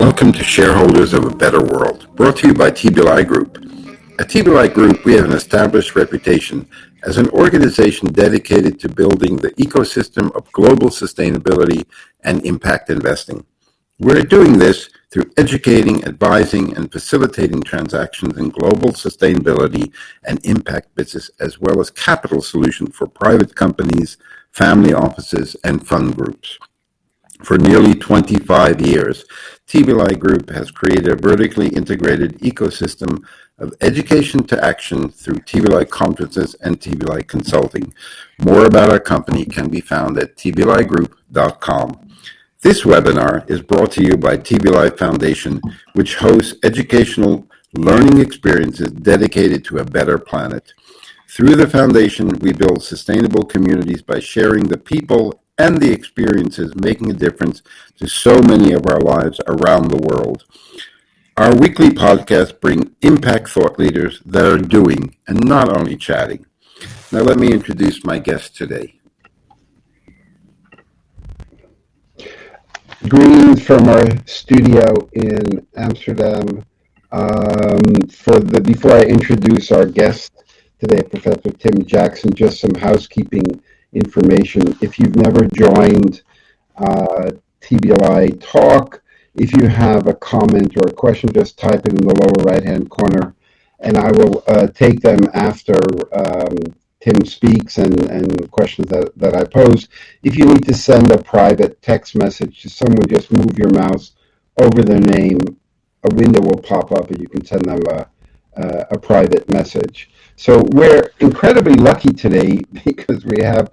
Welcome to Shareholders of a Better World, brought to you by TBLI Group. At TBLI Group, we have an established reputation as an organization dedicated to building the ecosystem of global sustainability and impact investing. We're doing this through educating, advising, and facilitating transactions in global sustainability and impact business, as well as capital solutions for private companies, family offices, and fund groups. For nearly 25 years, TBLI Group has created a vertically integrated ecosystem of education to action through TBLI conferences and TBLI consulting. More about our company can be found at tbligroup.com. This webinar is brought to you by TBLI Foundation, which hosts educational learning experiences dedicated to a better planet. Through the foundation, we build sustainable communities by sharing the people and the experiences making a difference to so many of our lives around the world. Our weekly podcasts bring impact thought leaders that are doing and not only chatting. Now let me introduce my guest today. Greetings from our studio in Amsterdam. Before I introduce our guest today, Professor Tim Jackson, just some housekeeping information. If you've never joined TBLI Talk, if you have a comment or a question, just type it in the lower right-hand corner, and I will take them after Tim speaks and questions that I pose. If you need to send a private text message to someone, just move your mouse over their name. A window will pop up and you can send them a private message. So we're incredibly lucky today because we have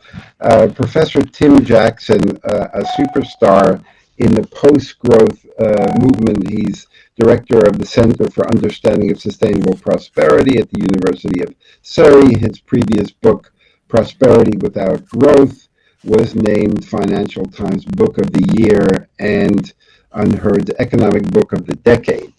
Professor Tim Jackson, a superstar in the post-growth movement. He's director of the Center for Understanding of Sustainable Prosperity at the University of Surrey. His previous book, Prosperity Without Growth, was named Financial Times Book of the Year and Unheard's Economic Book of the Decade.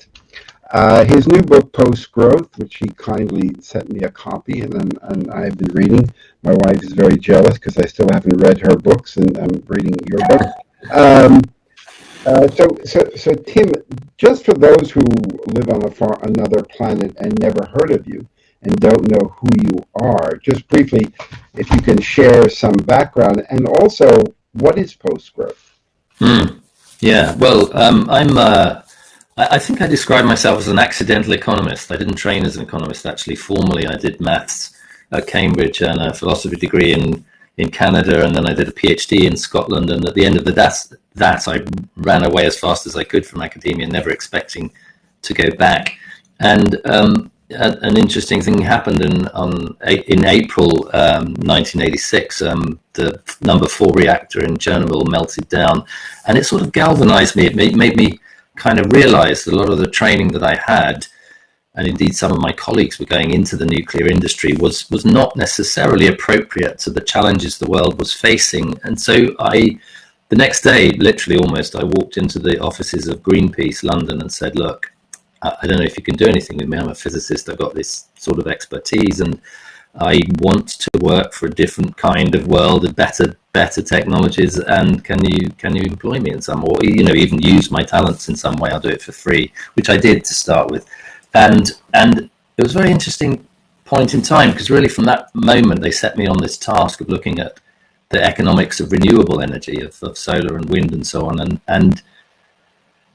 His new book, Post-Growth, which he kindly sent me a copy, and I've been reading. My wife is very jealous because I still haven't read her books, and I'm reading your book. So Tim, just for those who live on another planet and never heard of you and don't know who you are, just briefly, if you can share some background, and also, what is post-growth? Yeah, well, I think I describe myself as an accidental economist. I didn't train as an economist, actually. Formally, I did maths at Cambridge and a philosophy degree in Canada, and then I did a PhD in Scotland, and at the end of that I ran away as fast as I could from academia, never expecting to go back. And an interesting thing happened in April 1986. The number 4 reactor in Chernobyl melted down, and it sort of galvanized me. It made me kind of realize that a lot of the training that I had, and indeed some of my colleagues were going into the nuclear industry, was not necessarily appropriate to the challenges the world was facing. And so the next day, literally almost, I walked into the offices of Greenpeace London and said, look, I don't know if you can do anything with me. I'm a physicist. I've got this sort of expertise, and I want to work for a different kind of world, with better technologies. And can you employ me in some, or even use my talents in some way? I'll do it for free, which I did to start with. And it was a very interesting point in time, because really from that moment they set me on this task of looking at the economics of renewable energy, of solar and wind and so on. And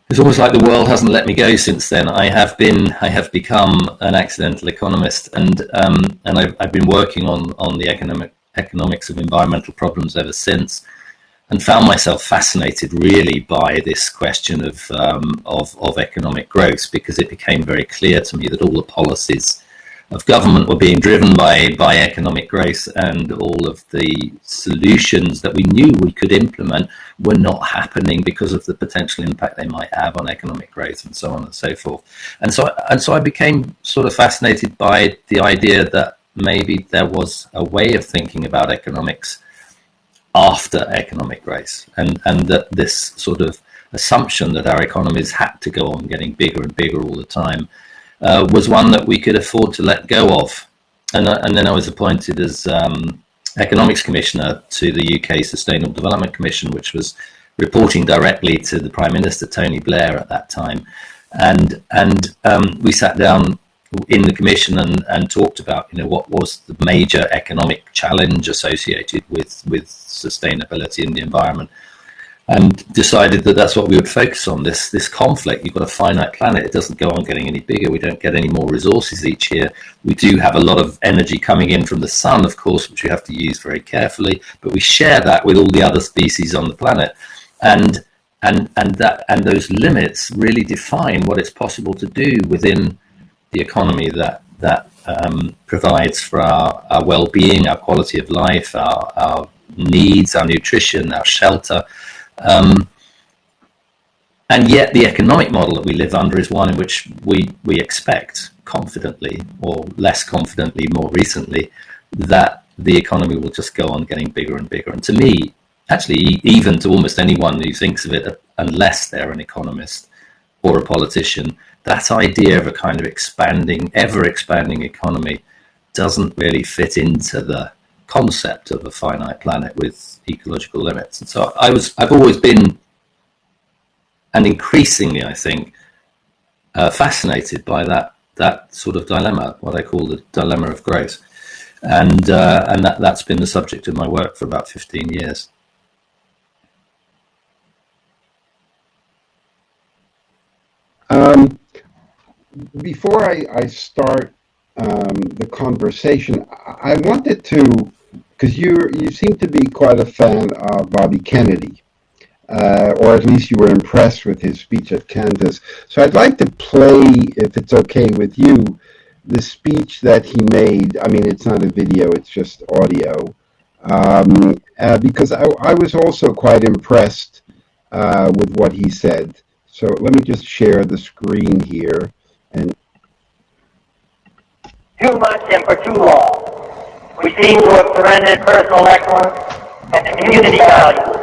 it's almost like the world hasn't let me go since then. I have become an accidental economist, and I've been working on the economics of environmental problems ever since, and found myself fascinated really by this question of economic growth, because it became very clear to me that all the policies of government were being driven by economic growth, and all of the solutions that we knew we could implement were not happening because of the potential impact they might have on economic growth, and so on and so forth. And so I became sort of fascinated by the idea that maybe there was a way of thinking about economics after economic growth, and that this sort of assumption that our economies had to go on getting bigger and bigger all the time was one that we could afford to let go of. And then I was appointed as Economics Commissioner to the UK Sustainable Development Commission, which was reporting directly to the Prime Minister, Tony Blair, at that time. And we sat down in the commission and talked about, what was the major economic challenge associated with sustainability in the environment, and decided that that's what we would focus on, this conflict. You've got a finite planet. It doesn't go on getting any bigger. We don't get any more resources each year. We do have a lot of energy coming in from the sun, of course, which we have to use very carefully, but we share that with all the other species on the planet. And those limits really define what it's possible to do within the economy that provides for our well-being, our quality of life, our needs, our nutrition, our shelter. And yet the economic model that we live under is one in which we expect confidently, or less confidently more recently, that the economy will just go on getting bigger and bigger. And to me, actually, even to almost anyone who thinks of it, unless they're an economist or a politician, that idea of a kind of ever expanding economy doesn't really fit into the concept of a finite planet with ecological limits. And so I've always been, and increasingly I think, fascinated by that sort of dilemma, what I call the dilemma of growth. And that's been the subject of my work for about 15 years. Before I start the conversation, I wanted to, because you seem to be quite a fan of Bobby Kennedy, or at least you were impressed with his speech at Kansas. So I'd like to play, if it's okay with you, the speech that he made. I mean, it's not a video, it's just audio, because I was also quite impressed with what he said. So let me just share the screen here. And too much and for too long, we seem to have surrendered personal excellence and community values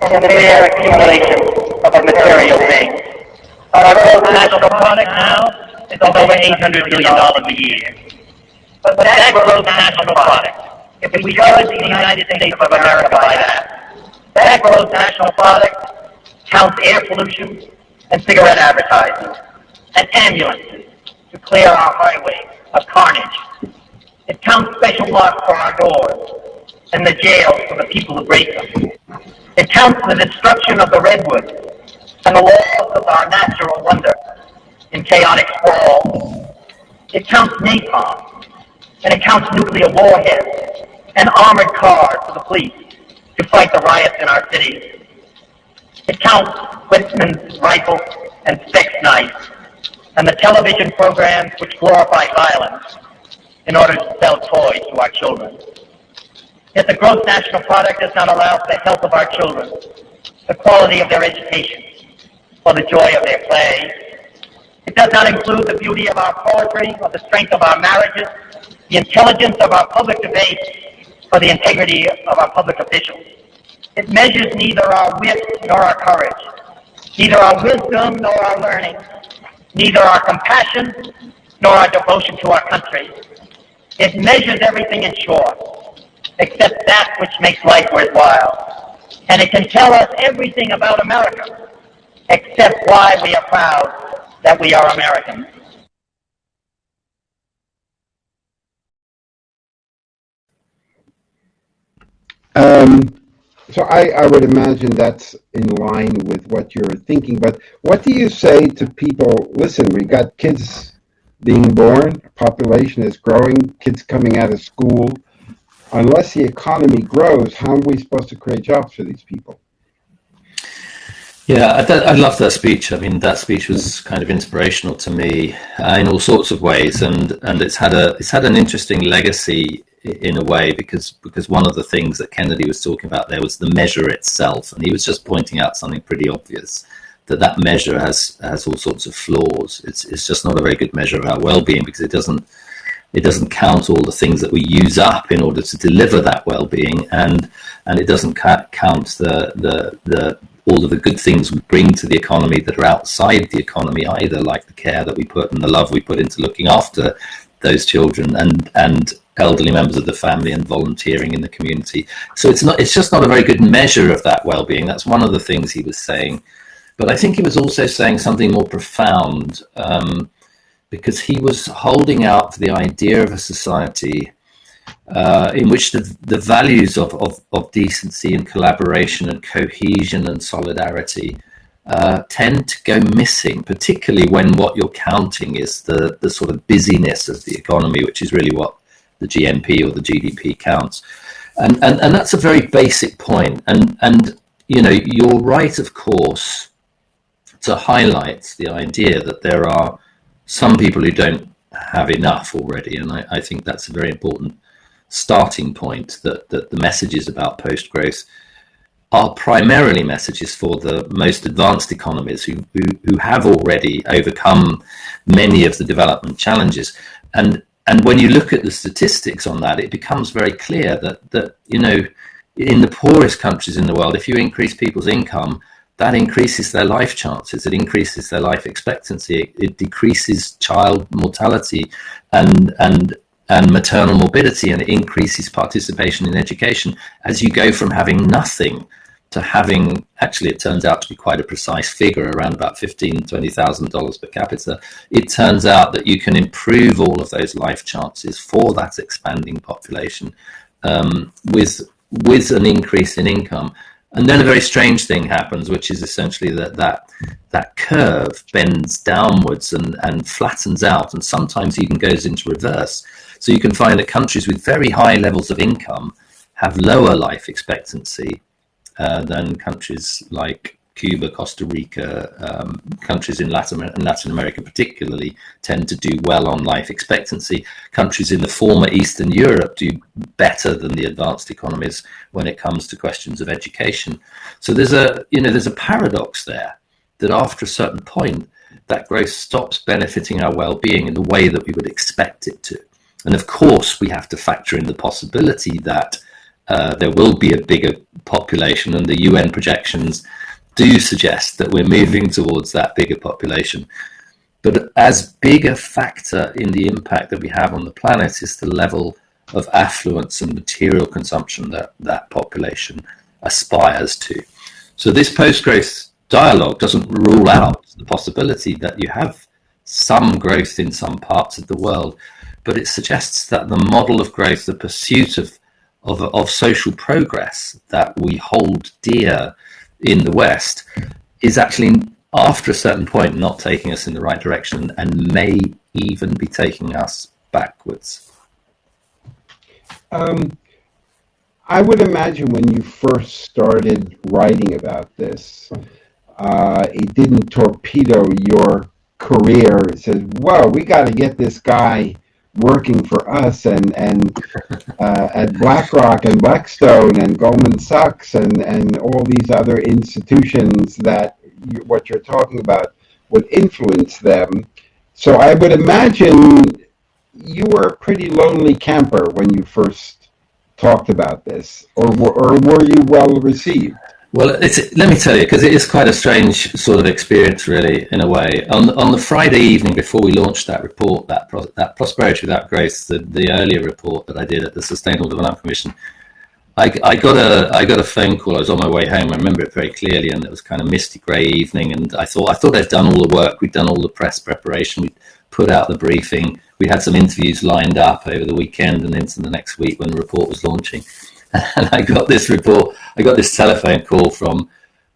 in the mere accumulation of material things. Our gross national product now is over $800 billion a year. But that gross national product, if we judge the United States of America by that gross national product counts air pollution and cigarette advertising, and ambulances to clear our highways of carnage. It counts special locks for our doors, and the jails for the people who break them. It counts the destruction of the redwoods, and the loss of our natural wonder in chaotic sprawl. It counts napalm, and it counts nuclear warheads, and armored cars for the police to fight the riots in our cities. It counts Whitman's rifle and sex knives, and the television programs which glorify violence in order to sell toys to our children. Yet the gross national product does not allow for the health of our children, the quality of their education, or the joy of their play. It does not include the beauty of our poetry, or the strength of our marriages, the intelligence of our public debate, or the integrity of our public officials. It measures neither our wit nor our courage, neither our wisdom nor our learning, neither our compassion nor our devotion to our country. It measures everything in short, except that which makes life worthwhile. And it can tell us everything about America, except why we are proud that we are Americans. So I would imagine that's in line with what you're thinking, but what do you say to people? Listen, we got kids being born, population is growing, kids coming out of school. Unless the economy grows, how are we supposed to create jobs for these people? Yeah, I love that speech. I mean, that speech was kind of inspirational to me in all sorts of ways, and it's had an interesting legacy in a way, because one of the things that Kennedy was talking about there was the measure itself, and he was just pointing out something pretty obvious, that measure has all sorts of flaws. It's just not a very good measure of our well-being, because it doesn't count all the things that we use up in order to deliver that well-being, and it doesn't count the all of the good things we bring to the economy that are outside the economy either, like the care that we put and the love we put into looking after those children, and elderly members of the family and volunteering in the community. So it's just not a very good measure of that well-being. That's one of the things he was saying. But I think he was also saying something more profound, because he was holding out for the idea of a society in which the values of decency and collaboration and cohesion and solidarity tend to go missing, particularly when what you're counting is the sort of busyness of the economy, which is really what the GNP or the GDP counts. And that's a very basic point. And you know, you're right, of course, to highlight the idea that there are some people who don't have enough already. And I think that's a very important starting point, that the messages about post-growth are primarily messages for the most advanced economies who have already overcome many of the development challenges. And when you look at the statistics on that, it becomes very clear that you know, in the poorest countries in the world, if you increase people's income, that increases their life chances, it increases their life expectancy, it decreases child mortality and maternal morbidity, and it increases participation in education. As you go from having nothing to having, actually it turns out to be quite a precise figure, around about $15,000 to $20,000 per capita, it turns out that you can improve all of those life chances for that expanding population with an increase in income. And then a very strange thing happens, which is essentially that curve bends downwards and flattens out, and sometimes even goes into reverse. So you can find that countries with very high levels of income have lower life expectancy than countries like Cuba, Costa Rica, countries in Latin America particularly tend to do well on life expectancy. Countries in the former Eastern Europe do better than the advanced economies when it comes to questions of education. So there's a paradox there, that after a certain point, that growth stops benefiting our well-being in the way that we would expect it to. And of course, we have to factor in the possibility that there will be a bigger population, and the UN projections do suggest that we're moving towards that bigger population. But as big a factor in the impact that we have on the planet is the level of affluence and material consumption that that population aspires to. So this post-growth dialogue doesn't rule out the possibility that you have some growth in some parts of the world, but it suggests that the model of growth, the pursuit of social progress that we hold dear in the West, is actually, after a certain point, not taking us in the right direction, and may even be taking us backwards. I would imagine when you first started writing about this, it didn't torpedo your career. It says, "Whoa, we got to get this guy working for us," and at BlackRock and Blackstone and Goldman Sachs and all these other institutions that what you're talking about would influence them. So I would imagine you were a pretty lonely camper when you first talked about this, or were you well received? Well, let me tell you, because it is quite a strange sort of experience, really, in a way. On the Friday evening before we launched that report, that Prosperity Without Growth, the earlier report that I did at the Sustainable Development Commission, I got a phone call. I was on my way home. I remember it very clearly, and it was kind of misty grey evening. And I thought I'd done all the work. We'd done all the press preparation. We'd put out the briefing. We had some interviews lined up over the weekend and into the next week when the report was launching. And I got this telephone call from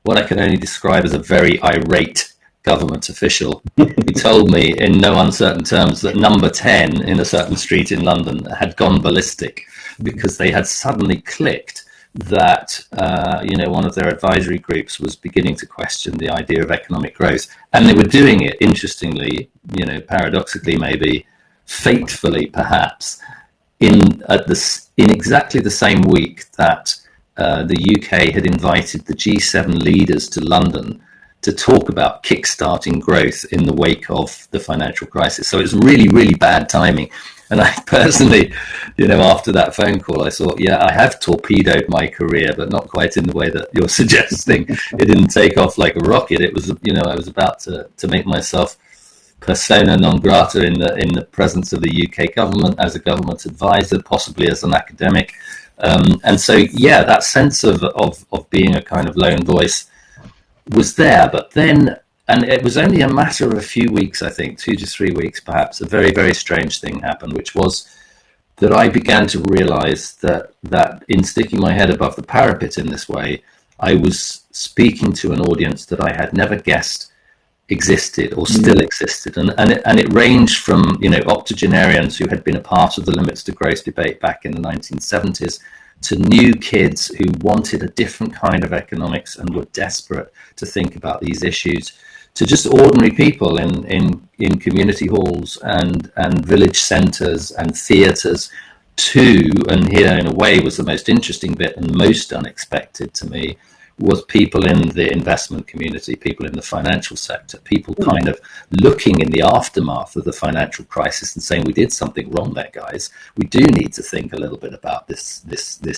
what I can only describe as a very irate government official. He told me in no uncertain terms that number 10 in a certain street in London had gone ballistic because they had suddenly clicked that one of their advisory groups was beginning to question the idea of economic growth. And they were doing it, interestingly, paradoxically, maybe fatefully perhaps, in exactly the same week that the UK had invited the G7 leaders to London to talk about kickstarting growth in the wake of the financial crisis. So it was really, really bad timing. And I personally, after that phone call, I thought, yeah, I have torpedoed my career, but not quite in the way that you're suggesting. It didn't take off like a rocket. It was, I was about to make myself persona non grata in the presence of the UK government, as a government advisor, possibly as an academic. And so, yeah, that sense of being a kind of lone voice was there. But then, and it was only a matter of a few weeks, I think, 2 to 3 weeks perhaps, a very, very strange thing happened, which was that I began to realize that in sticking my head above the parapet in this way, I was speaking to an audience that I had never guessed existed or still existed. And it ranged from, you know, octogenarians who had been a part of the limits to growth debate back in the 1970s to new kids who wanted a different kind of economics and were desperate to think about these issues, to just ordinary people in community halls and village centres and theatres, to, and here in a way was the most interesting bit and most unexpected to me, was people in the investment community, people in the financial sector, people kind of looking in the aftermath of the financial crisis and saying, we did something wrong there, guys. We do need to think a little bit about this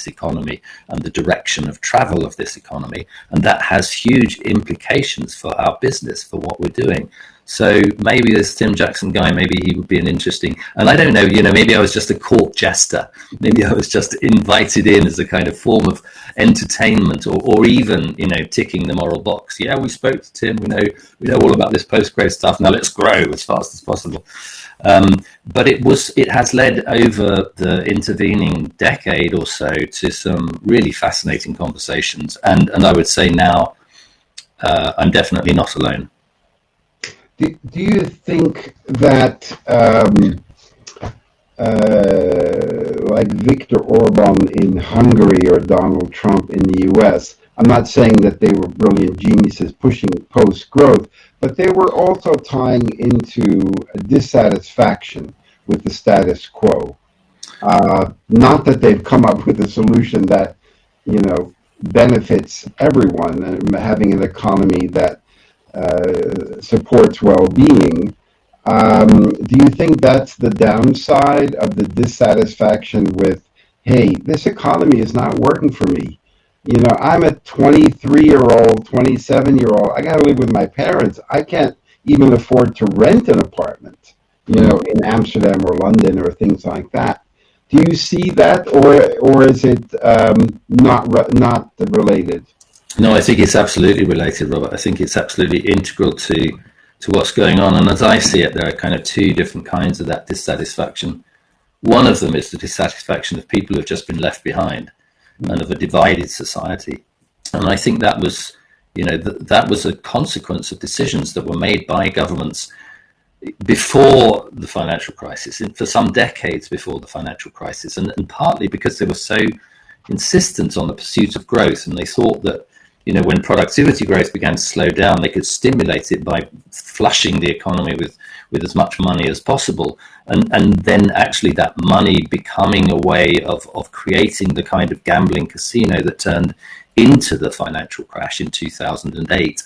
economy and the direction of travel of this economy. And that has huge implications for our business, for what we're doing. So maybe this Tim Jackson guy, maybe he would be an interesting, and I don't know, you know, maybe I was just a court jester. Maybe I was just invited in as a kind of form of entertainment, or even, you know, ticking the moral box. Yeah, we spoke to Tim. We know all about this post-growth stuff. Now let's grow as fast as possible. But it has led over the intervening decade or so to some really fascinating conversations. And I would say now I'm definitely not alone. Do you think that, like Viktor Orban in Hungary or Donald Trump in the US, I'm not saying that they were brilliant geniuses pushing post-growth, but they were also tying into a dissatisfaction with the status quo. Not that they've come up with a solution that, you know, benefits everyone, having an economy that supports well-being. Do you think that's the downside of the dissatisfaction with, hey, this economy is not working for me? You know, I'm a 23-year-old, 27-year-old. I got to live with my parents. I can't even afford to rent an apartment, you know, in Amsterdam or London or things like that. Do you see that, or is it not related? No, I think it's absolutely related, Robert. I think it's absolutely integral to what's going on. And as I see it, there are kind of two different kinds of that dissatisfaction. One of them is the dissatisfaction of people who have just been left behind and of a divided society. And I think that was, you know, that was a consequence of decisions that were made by governments before the financial crisis, and for some decades before the financial crisis, and partly because they were so insistent on the pursuit of growth, and they thought that, you know, when productivity growth began to slow down, they could stimulate it by flushing the economy with as much money as possible. And then actually that money becoming a way of creating the kind of gambling casino that turned into the financial crash in 2008.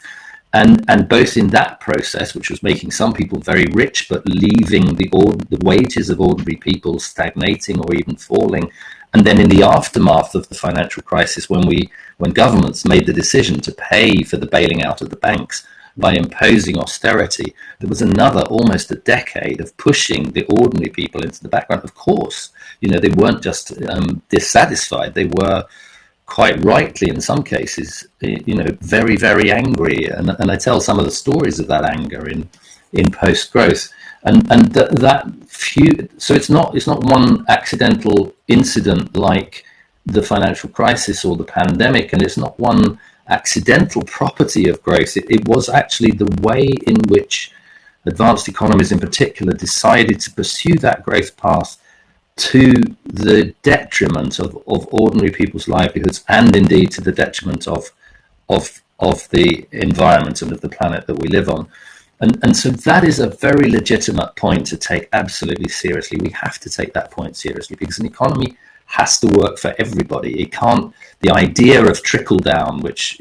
And both in that process, which was making some people very rich, but leaving the wages of ordinary people stagnating or even falling. And then in the aftermath of the financial crisis, when governments made the decision to pay for the bailing out of the banks by imposing austerity, there was another almost a decade of pushing the ordinary people into the background. Of course, you know, they weren't just dissatisfied, they were quite rightly in some cases, you know, very, very angry. And I tell some of the stories of that anger in post-growth. And that few, so it's not one accidental incident like the financial crisis or the pandemic, and it's not one accidental property of growth. It was actually the way in which advanced economies in particular decided to pursue that growth path to the detriment of ordinary people's livelihoods, and indeed to the detriment of the environment and of the planet that we live on. And so that is a very legitimate point to take absolutely seriously. We have to take that point seriously, because an economy has to work for everybody. It can't, the idea of trickle down, which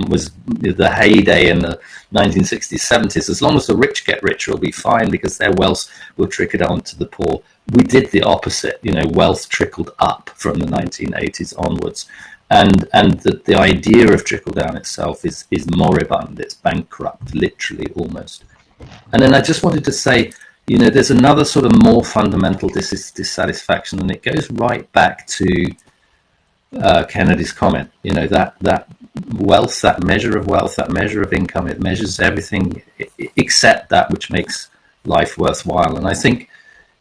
was the heyday in the 1960s, 70s, as long as the rich get richer, will be fine because their wealth will trickle down to the poor. We did the opposite. You know, wealth trickled up from the 1980s onwards. And the idea of trickle down itself is moribund. It's bankrupt, literally, almost. And then I just wanted to say, there's another sort of more fundamental dissatisfaction, and it goes right back to Kennedy's comment. That wealth, that measure of wealth, that measure of income, it measures everything except that which makes life worthwhile. And I think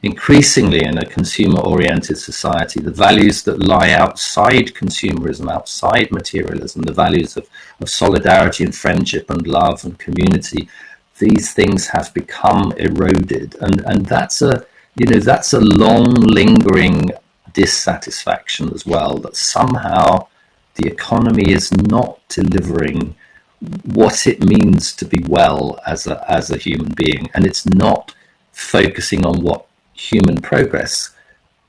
increasingly in a consumer-oriented society, the values that lie outside consumerism, outside materialism, the values of solidarity and friendship and love and community, these things have become eroded, and that's a long lingering dissatisfaction as well, that somehow the economy is not delivering what it means to be well as a human being, and it's not focusing on what human progress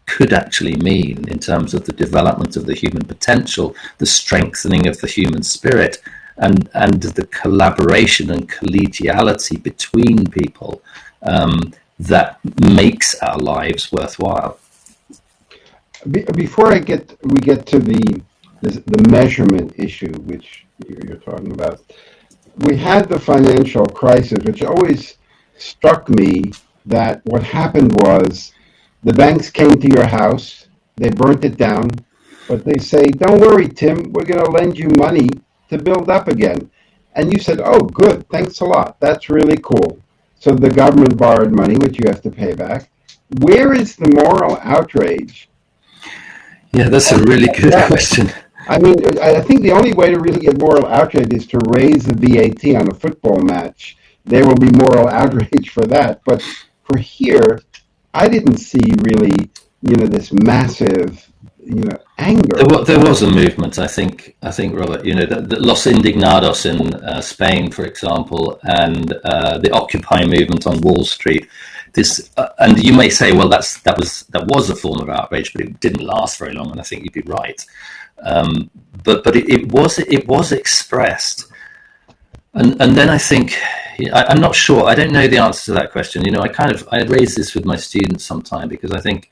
could actually mean in terms of the development of the human potential, the strengthening of the human spirit, and the collaboration and collegiality between people that makes our lives worthwhile. Before we get to the measurement issue, which you're talking about, we had the financial crisis, which always struck me that what happened was the banks came to your house, they burnt it down, but they say, "Don't worry, Tim, we're going to lend you money to build up again." And you said, "Oh, good, thanks a lot. That's really cool." So the government borrowed money, which you have to pay back. Where is the moral outrage? Yeah, that's a really good question. I mean, I think the only way to really get moral outrage is to raise the VAT on a football match. There will be moral outrage for that. But for here, I didn't see really, this massive, anger. There was a movement, I think, Robert. The Los Indignados in Spain, for example, and the Occupy movement on Wall Street. And you may say, well, that was a form of outrage, but it didn't last very long, and I think you'd be right. But it was expressed, and then I think I'm not sure. I don't know the answer to that question. I raise this with my students sometime, because I think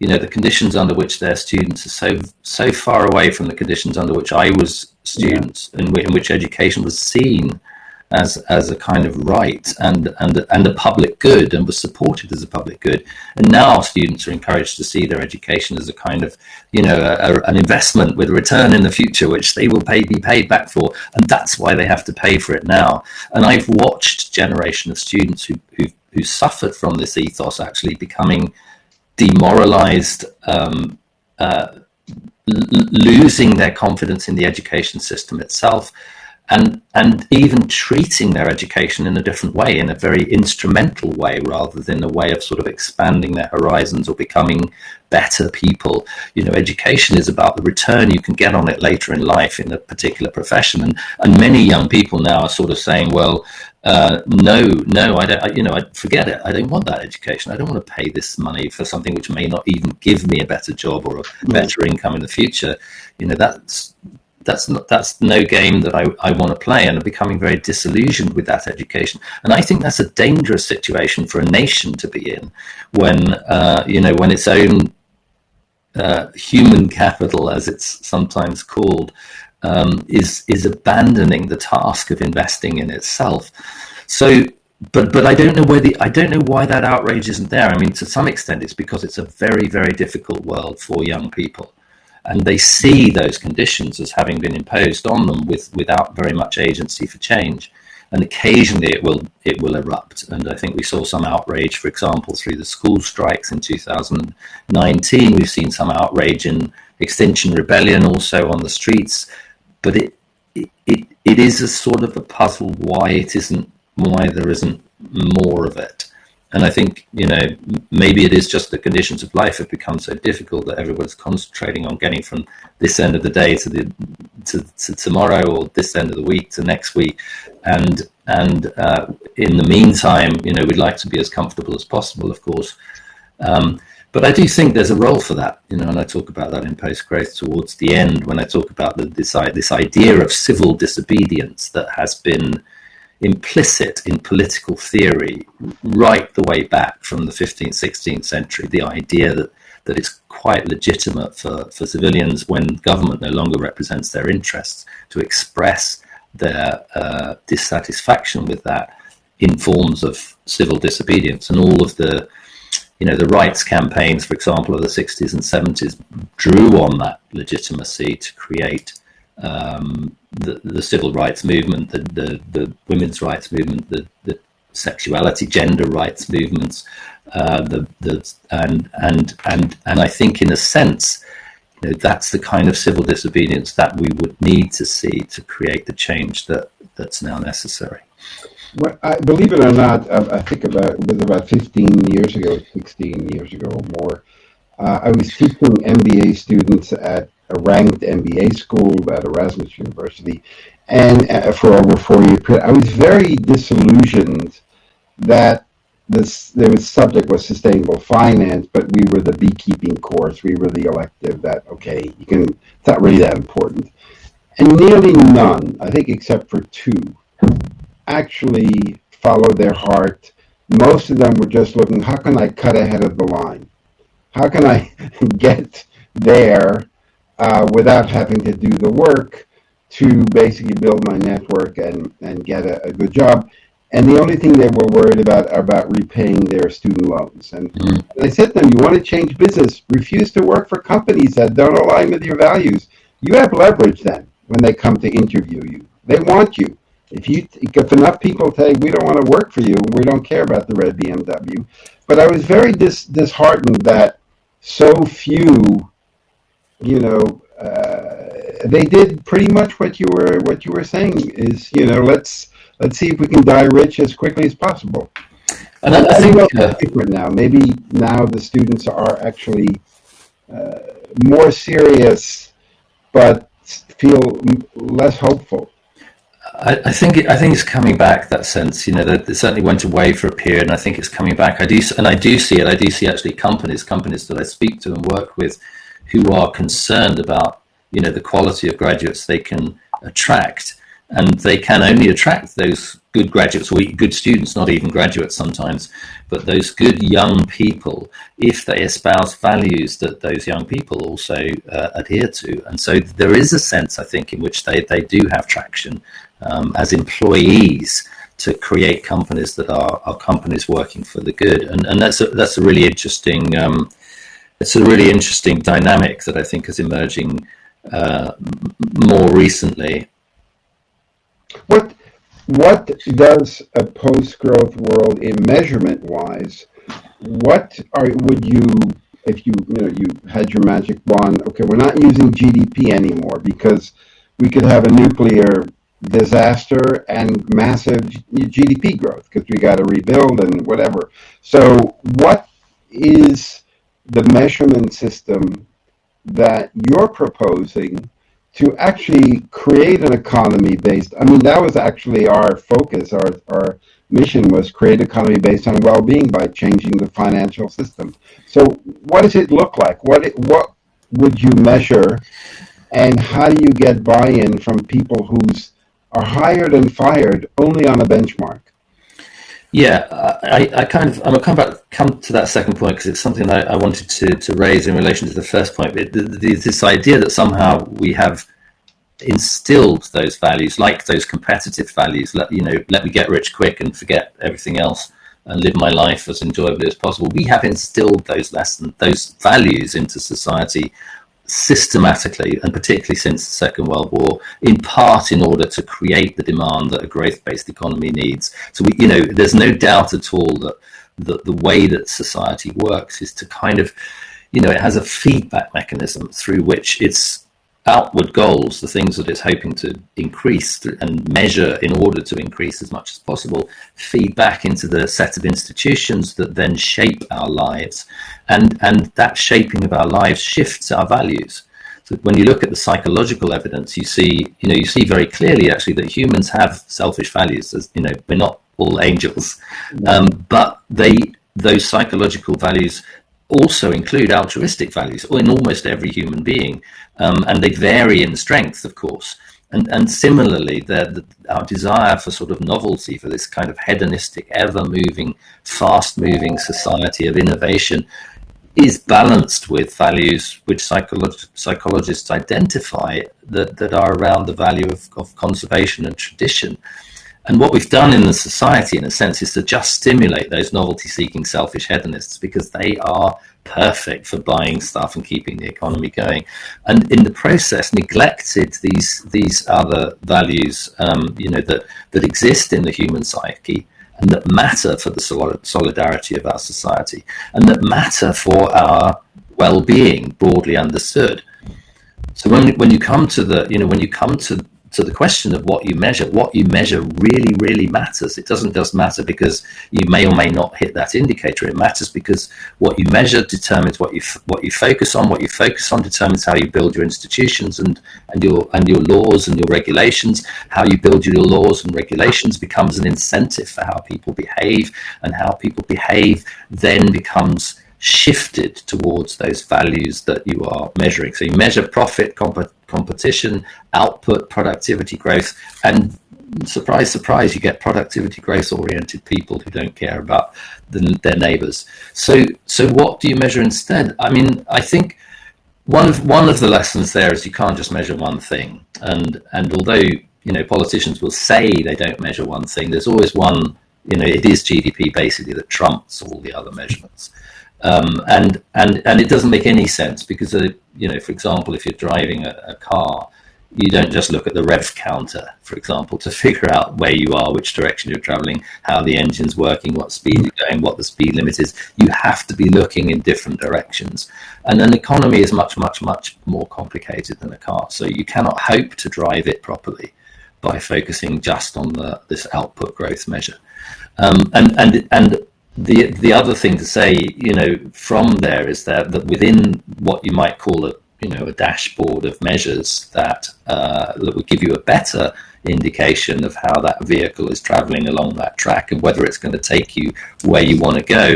the conditions under which their students are so far away from the conditions under which I was students, in which education was seen as a kind of right and a public good, and was supported as a public good. And now students are encouraged to see their education as a kind of an investment with a return in the future, which they will be paid back for, and that's why they have to pay for it now. And I've watched a generation of students who suffered from this ethos actually becoming demoralized, losing their confidence in the education system itself, and even treating their education in a different way, in a very instrumental way, rather than a way of sort of expanding their horizons or becoming better people. Education is about the return you can get on it later in life in a particular profession, and many young people now are sort of saying, well, no, I don't. I forget it. I don't want that education. I don't want to pay this money for something which may not even give me a better job or a better income in the future. That's no game that I want to play, and I'm becoming very disillusioned with that education. And I think that's a dangerous situation for a nation to be in, when when its own human capital, as it's sometimes called, is abandoning the task of investing in itself. So, but I don't know why that outrage isn't there. I mean, to some extent, it's because it's a very, very difficult world for young people, and they see those conditions as having been imposed on them without very much agency for change. And occasionally it will erupt. And I think we saw some outrage, for example, through the school strikes in 2019. We've seen some outrage in Extinction Rebellion also on the streets. But it is a sort of a puzzle why there isn't more of it. And I think, maybe it is just the conditions of life have become so difficult that everyone's concentrating on getting from this end of the day to tomorrow, or this end of the week to next week. And in the meantime, we'd like to be as comfortable as possible, of course. But I do think there's a role for that, and I talk about that in Post-Growth towards the end, when I talk about this idea of civil disobedience that has been implicit in political theory right the way back from the 15th, 16th century, the idea that it's quite legitimate for civilians, when government no longer represents their interests, to express their dissatisfaction with that in forms of civil disobedience, and all of the the rights campaigns, for example, of the 60s and 70s drew on that legitimacy to create the civil rights movement, the women's rights movement, the sexuality, gender rights movements, and I think, in a sense, that's the kind of civil disobedience that we would need to see to create the change that's now necessary. Well, believe it or not, I think it was about 15 years ago, 16 years ago or more, I was teaching MBA students at a ranked MBA school at Erasmus University, and for over 4 years, I was very disillusioned that the subject was sustainable finance, but we were the beekeeping course, we were the elective that, okay, it's not really that important. And nearly none, I think except for 2, actually followed their heart. Most of them were just looking, how can I cut ahead of the line? How can I get there without having to do the work to basically build my network and get a good job? And the only thing they were worried about are about repaying their student loans. And I said to them, you want to change business, refuse to work for companies that don't align with your values. You have leverage then when they come to interview you. They want you. If enough people say, we don't want to work for you, we don't care about the red BMW. But I was very disheartened that so few, they did pretty much what you were saying is, let's see if we can die rich as quickly as possible. And I think it's different now. Maybe now the students are actually more serious, but feel less hopeful. I think it's coming back, that sense. That it certainly went away for a period, and I think it's coming back. I do see it. I do see actually companies that I speak to and work with, who are concerned about the quality of graduates they can attract, and they can only attract those good graduates or good students, not even graduates sometimes, but those good young people, if they espouse values that those young people also adhere to. And so there is a sense, I think, in which they do have traction as employees to create companies that are companies working for the good, and that's a really interesting dynamic that I think is emerging more recently. What does a post-growth world, in measurement-wise, would you, if you had your magic wand? Okay, we're not using GDP anymore because we could have a nuclear disaster and massive GDP growth because we got to rebuild and whatever. So, what is the measurement system that you're proposing to actually create an economy based? I mean, that was actually our focus. Our mission was create an economy based on well-being by changing the financial system. So what does it look like? What would you measure, and how do you get buy-in from people who are hired and fired only on a benchmark? Yeah, I'm come to that second point because it's something that I wanted to raise in relation to the first point. This idea that somehow we have instilled those values, like those competitive values, let me get rich quick and forget everything else and live my life as enjoyably as possible. We have instilled those lessons, those values into society systematically, and particularly since the Second World War, in part in order to create the demand that a growth-based economy needs. So there's no doubt at all that the way that society works is to kind of, it has a feedback mechanism through which its outward goals, the things that it's hoping to increase and measure in order to increase as much as possible, feed back into the set of institutions that then shape our lives, and that shaping of our lives shifts our values. So when you look at the psychological evidence, you see very clearly actually that humans have selfish values. As we're not all angels, but those psychological values also include altruistic values in almost every human being, and they vary in strength, of course. And similarly, our desire for sort of novelty, for this kind of hedonistic, ever-moving, fast-moving society of innovation, is balanced with values which psychologists identify that are around the value of conservation and tradition. And what we've done in the society, in a sense, is to just stimulate those novelty-seeking, selfish hedonists, because they are perfect for buying stuff and keeping the economy going, and in the process neglected these other values, that exist in the human psyche, and that matter for the solidarity of our society, and that matter for our well-being, broadly understood. So when you come to the question of what you measure really matters. It doesn't just matter because you may or may not hit that indicator. It matters because what you measure determines what you focus on. What you focus on determines how you build your institutions and your laws and your regulations. How you build your laws and regulations becomes an incentive for how people behave, and how people behave then becomes shifted towards those values that you are measuring. So you measure profit, competition, output, productivity growth, and surprise, surprise, you get productivity growth oriented people who don't care about their neighbors. So what do you measure instead? I mean, I think one of the lessons there is you can't just measure one thing. And although, politicians will say they don't measure one thing, there's always one, it is GDP basically that trumps all the other measurements. And it doesn't make any sense because, for example, if you're driving a car, you don't just look at the rev counter, for example, to figure out where you are, which direction you're traveling, how the engine's working, what speed you're going, what the speed limit is. You have to be looking in different directions. And an economy is much more complicated than a car. So you cannot hope to drive it properly by focusing just on this output growth measure. The other thing to say, from there is that within what you might call a dashboard of measures that would give you a better indication of how that vehicle is traveling along that track and whether it's going to take you where you want to go.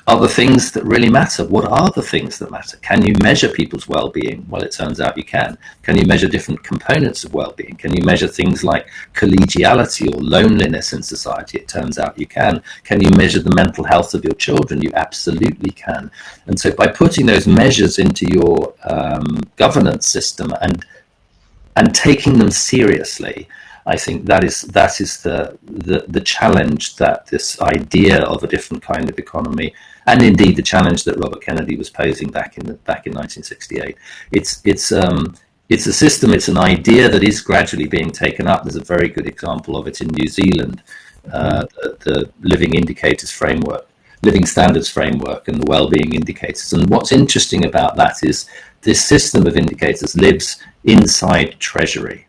Are the things that really matter? What are the things that matter? Can you measure people's well-being? Well, it turns out you can. Can you measure different components of well-being? Can you measure things like collegiality or loneliness in society? It turns out you can. Can you measure the mental health of your children? You absolutely can. And so by putting those measures into your governance system and taking them seriously, I think that is the challenge that this idea of a different kind of economy, and indeed the challenge that Robert Kennedy was posing back in 1968. It's a system. It's an idea that is gradually being taken up. There's a very good example of it in New Zealand, the Living Indicators Framework, Living Standards Framework, and the Wellbeing Indicators. And what's interesting about that is this system of indicators lives inside Treasury.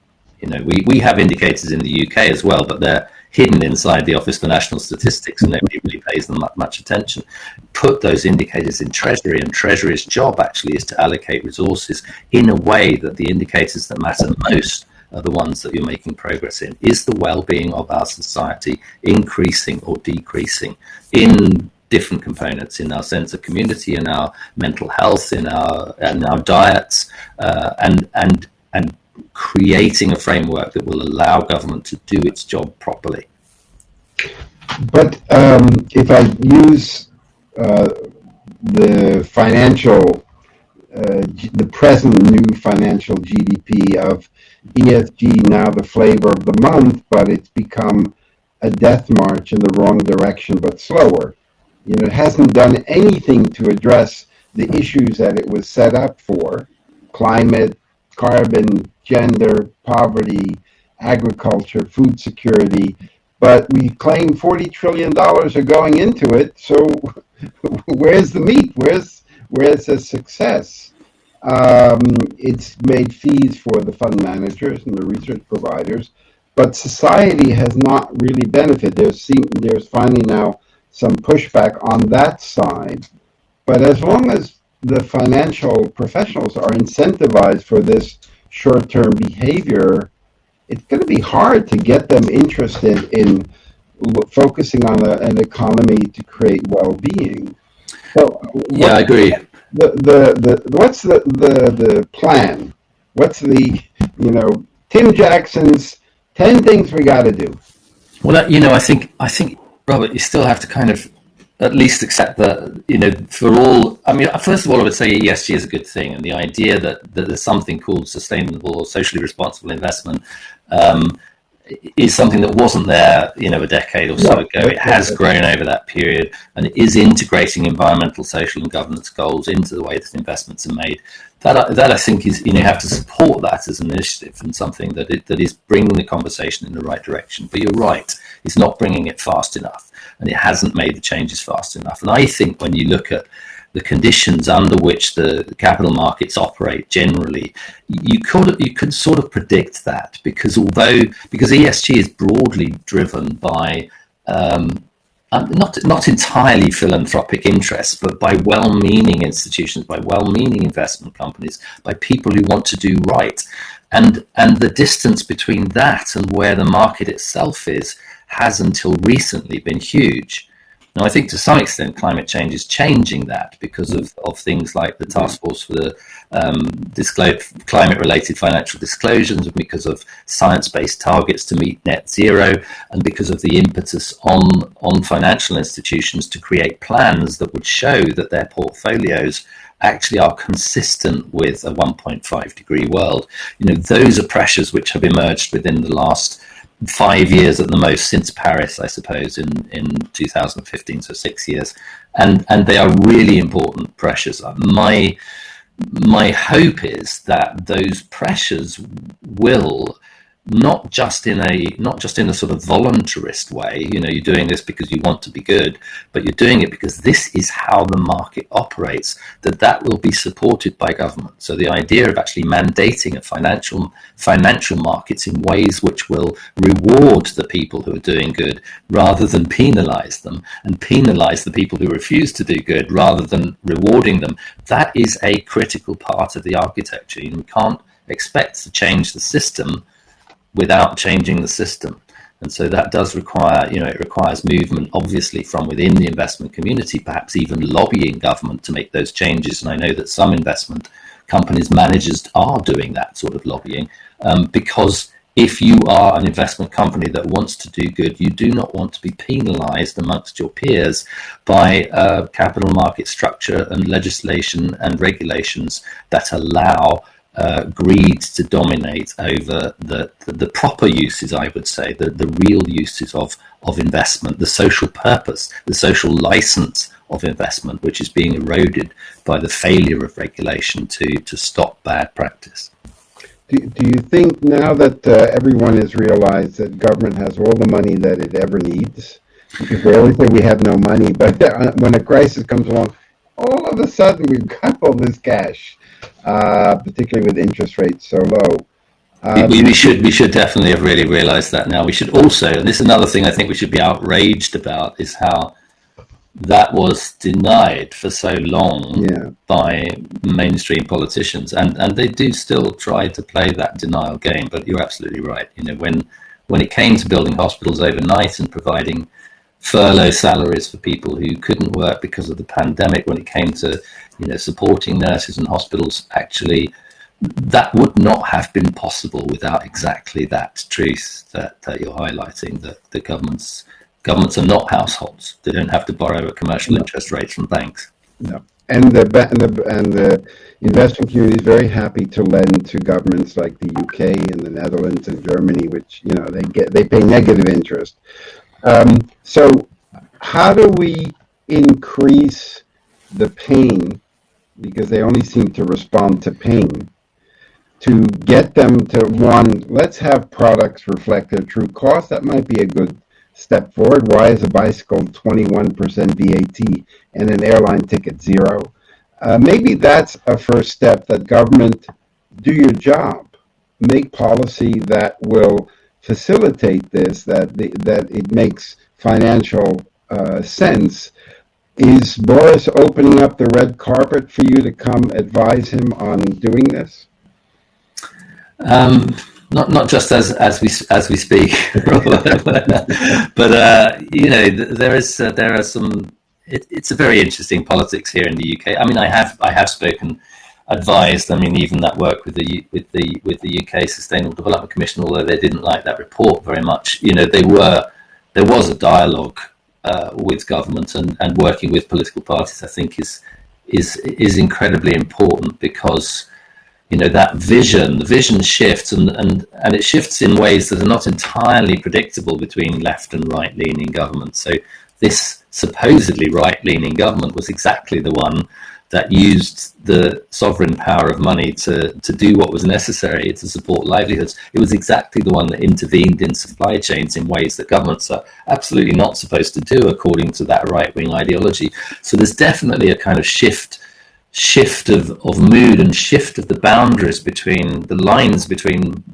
We have indicators in the UK as well, but they're hidden inside the Office for National Statistics and nobody really pays them much attention. Put those indicators in Treasury, and Treasury's job actually is to allocate resources in a way that the indicators that matter most are the ones that you're making progress in. Is the well-being of our society increasing or decreasing in different components, in our sense of community, in our mental health, in our diets, and creating a framework that will allow government to do its job properly. But if I use the present new financial GDP of ESG, now the flavor of the month, but it's become a death march in the wrong direction, but slower. It hasn't done anything to address the issues that it was set up for: climate, carbon, gender, poverty, agriculture, food security. But we claim $40 trillion are going into it. So where's the meat? Where's the success? It's made fees for the fund managers and the research providers, but society has not really benefited. There's finally now some pushback on that side. But as long as the financial professionals are incentivized for this short-term behavior, it's going to be hard to get them interested in focusing on an economy to create well-being. So, yeah, I agree. What's the plan? What's Tim Jackson's 10 things we got to do? Well, I think Robert, you still have to kind of at least accept that, for all, I mean, first of all, I would say ESG is a good thing. And the idea that there's something called sustainable or socially responsible investment is something that wasn't there, a decade or so ago. It has grown over that period, and it is integrating environmental, social, and governance goals into the way that investments are made. That I think is, you have to support that as an initiative and something that is bringing the conversation in the right direction. But you're right, it's not bringing it fast enough, and it hasn't made the changes fast enough. And I think when you look at the conditions under which the capital markets operate generally, you could sort of predict that, because ESG is broadly driven by not entirely philanthropic interests, but by well-meaning institutions, by well-meaning investment companies, by people who want to do right, and the distance between that and where the market itself has until recently been huge. Now, I think to some extent climate change is changing that because of things like the task force for the climate-related financial disclosures, and because of science-based targets to meet net zero, and because of the impetus on financial institutions to create plans that would show that their portfolios actually are consistent with a 1.5 degree world. Those are pressures which have emerged within the last 5 years at the most, since Paris, I suppose, in 2015, so 6 years, and they are really important pressures. My hope is that those pressures will not just in a sort of voluntarist way, you're doing this because you want to be good, but you're doing it because this is how the market operates, that will be supported by government. So the idea of actually mandating financial markets in ways which will reward the people who are doing good rather than penalize them, and penalize the people who refuse to do good rather than rewarding them, that is a critical part of the architecture. We can't expect to change the system without changing the system. And so that does require, it requires movement, obviously, from within the investment community, perhaps even lobbying government to make those changes. And I know that some investment companies, managers are doing that sort of lobbying, because if you are an investment company that wants to do good, you do not want to be penalized amongst your peers by capital market structure and legislation and regulations that allow greed to dominate over the proper uses, I would say, the real uses of investment, the social purpose, the social license of investment, which is being eroded by the failure of regulation to stop bad practice. Do you think now that everyone has realized that government has all the money that it ever needs, because we always say we have no money, but when a crisis comes along, all of a sudden we've got all this cash, particularly with interest rates so low. We should definitely have really realized that now. We should also, and this is another thing I think we should be outraged about, is how that was denied for so long by mainstream politicians, and they do still try to play that denial game. But you're absolutely right. When it came to building hospitals overnight and providing furlough salaries for people who couldn't work because of the pandemic, when it came to supporting nurses and hospitals, actually that would not have been possible without exactly that truth that you're highlighting, that the governments are not households. They don't have to borrow at commercial interest rates from banks. No. And the investment community is very happy to lend to governments like the UK and the Netherlands and Germany, which they pay negative interest. So how do we increase the pain, because they only seem to respond to pain, to get them to, one, let's have products reflect their true cost? That might be a good step forward. Why is a bicycle 21% VAT and an airline ticket 0? Maybe that's a first step, that government do your job, make policy that will facilitate this, that it makes financial sense. Is Boris opening up the red carpet for you to come advise him on doing this? Not just as we speak, but there are some. It's a very interesting politics here in the UK. I mean, I have spoken, advised. I mean, even that work with the UK Sustainable Development Commission, although they didn't like that report very much. There was a dialogue with government, and working with political parties, I think is incredibly important, because that the vision shifts, and it shifts in ways that are not entirely predictable between left and right-leaning governments. So this supposedly right-leaning government was exactly the one that used the sovereign power of money to do what was necessary to support livelihoods. It was exactly the one that intervened in supply chains in ways that governments are absolutely not supposed to do according to that right-wing ideology. So there's definitely a kind of shift of mood and shift of the boundaries between the lines between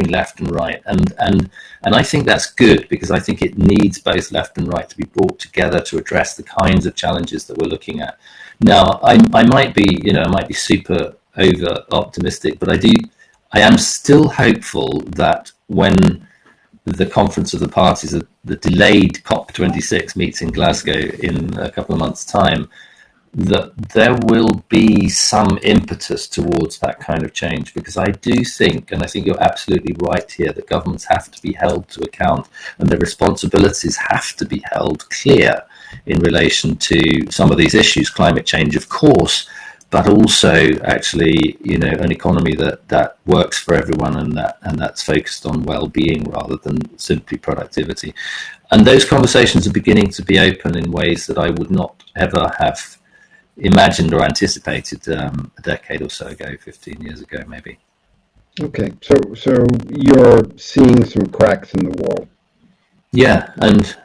left and right, and I think that's good, because I think it needs both left and right to be brought together to address the kinds of challenges that we're looking at. Now, I might be super over optimistic, but I am still hopeful that when the Conference of the Parties, the delayed COP26 meets in Glasgow in a couple of months' time, that there will be some impetus towards that kind of change, because I do think, and I think you're absolutely right here, that governments have to be held to account and their responsibilities have to be held clear in relation to some of these issues, climate change, of course, but also actually, an economy that works for everyone and that's focused on well-being rather than simply productivity. And those conversations are beginning to be open in ways that I would not ever have imagined or anticipated a decade or so ago, 15 years ago, maybe. Okay, so you're seeing some cracks in the wall. Yeah, and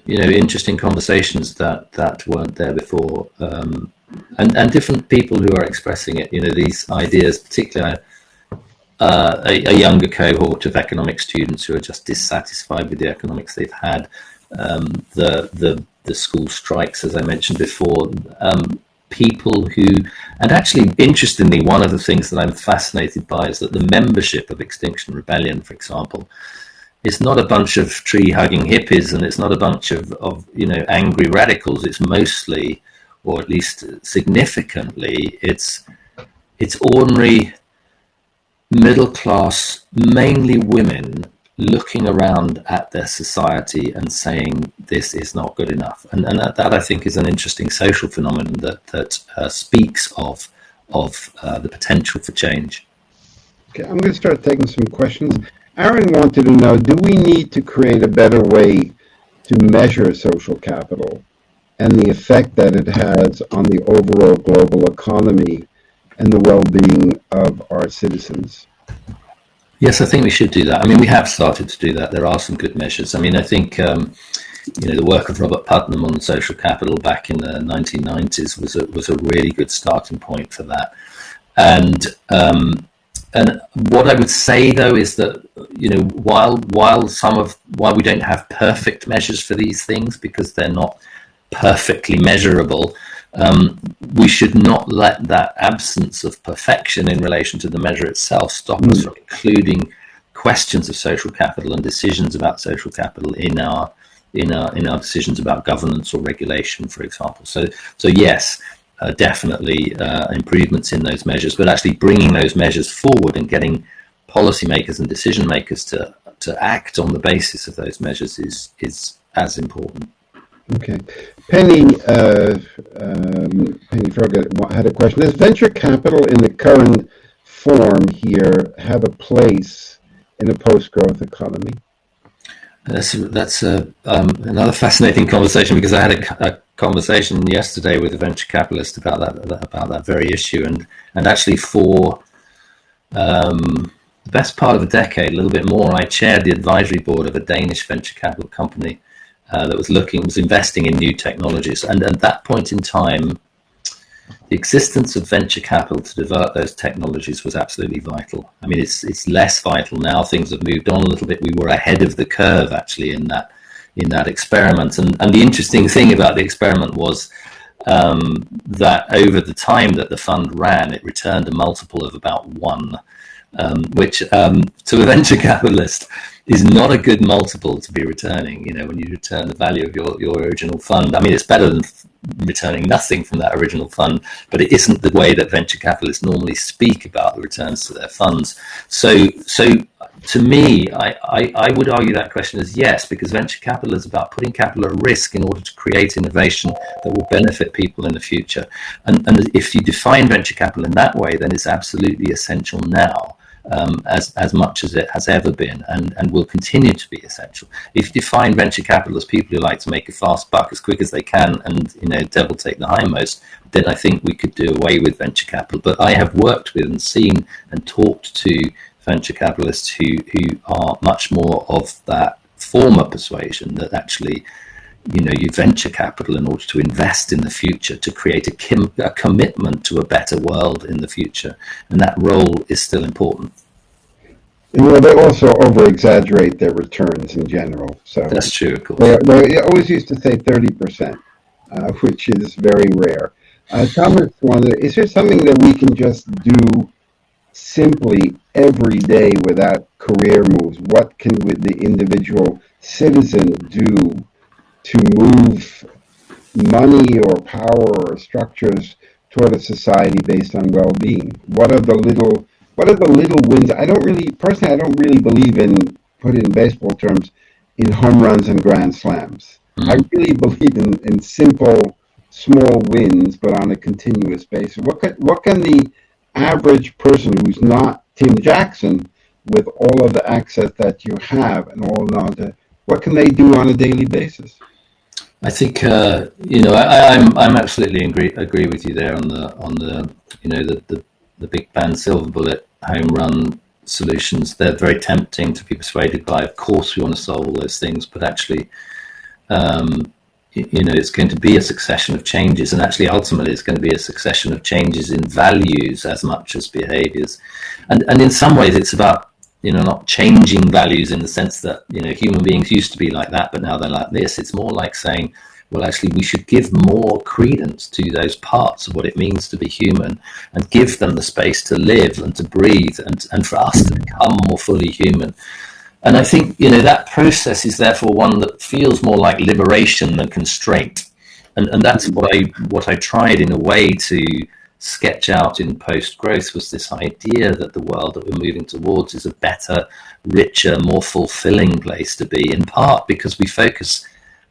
interesting conversations that weren't there before, and different people who are expressing it. These ideas, particularly a younger cohort of economic students who are just dissatisfied with the economics they've had. The school strikes, as I mentioned before, people who, and actually, interestingly, one of the things that I'm fascinated by is that the membership of Extinction Rebellion, for example, it's not a bunch of tree-hugging hippies, and it's not a bunch of angry radicals. It's mostly, or at least significantly, it's ordinary middle-class, mainly women, looking around at their society and saying this is not good enough, and that I think is an interesting social phenomenon that speaks of the potential for change. Okay, I'm going to start taking some questions. Aaron wanted to know, do we need to create a better way to measure social capital and the effect that it has on the overall global economy and the well-being of our citizens? Yes, I think we should do that. I mean, we have started to do that. There are some good measures. I mean, I think the work of Robert Putnam on social capital back in the 1990s was a really good starting point for that. And what I would say, though, is that while we don't have perfect measures for these things because they're not perfectly measurable, we should not let that absence of perfection in relation to the measure itself stop us from including questions of social capital and decisions about social capital in our decisions about governance or regulation, for example. So yes, definitely improvements in those measures, but actually bringing those measures forward and getting policymakers and decision makers to act on the basis of those measures is as important. Okay. Penny Froga had a question. Does venture capital in the current form here have a place in a post-growth economy? That's another fascinating conversation, because I had a conversation yesterday with a venture capitalist about that very issue, and actually for the best part of a decade, a little bit more, I chaired the advisory board of a Danish venture capital company that was investing in new technologies, and at that point in time, the existence of venture capital to develop those technologies was absolutely vital. I mean, it's less vital now. Things have moved on a little bit. We were ahead of the curve actually in that experiment, and the interesting thing about the experiment was that over the time that the fund ran, it returned a multiple of about 1. Which to a venture capitalist is not a good multiple to be returning. When you return the value of your original fund, I mean, it's better than returning nothing from that original fund, but it isn't the way that venture capitalists normally speak about the returns to their funds. So to me, I would argue that question as yes, because venture capital is about putting capital at risk in order to create innovation that will benefit people in the future. And if you define venture capital in that way, then it's absolutely essential now, as much as it has ever been, and will continue to be essential. If you define venture capital as people who like to make a fast buck as quick as they can, and devil take the hindmost, then I think we could do away with venture capital. But I have worked with and seen and talked to venture capitalists who are much more of that former persuasion, that actually you venture capital in order to invest in the future, to create a commitment to a better world in the future, and that role is still important. And they also over-exaggerate their returns in general. So that's true, of course. They always used to say 30%, which is very rare. Thomas wondered, is there something that we can just do simply every day without career moves? What can the individual citizen do to move money or power or structures toward a society based on well-being? What are the little wins? I don't really believe in, put in baseball terms, in home runs and grand slams. Mm-hmm. I really believe in simple, small wins, but on a continuous basis. What can the average person who's not Tim Jackson, with all of the access that you have and all knowledge, what can they do on a daily basis? I think I'm absolutely agree with you there on the big band silver bullet home run solutions. They're very tempting to be persuaded by. Of course, we want to solve all those things, but actually, it's going to be a succession of changes, and actually, ultimately, it's going to be a succession of changes in values as much as behaviors, and in some ways, it's about not changing values in the sense that, human beings used to be like that, but now they're like this. It's more like saying, well, actually, we should give more credence to those parts of what it means to be human and give them the space to live and to breathe and for us to become more fully human. And I think, that process is therefore one that feels more like liberation than constraint. And that's what I tried in a way to sketch out in post-growth, was this idea that the world that we're moving towards is a better, richer, more fulfilling place to be, in part because we focus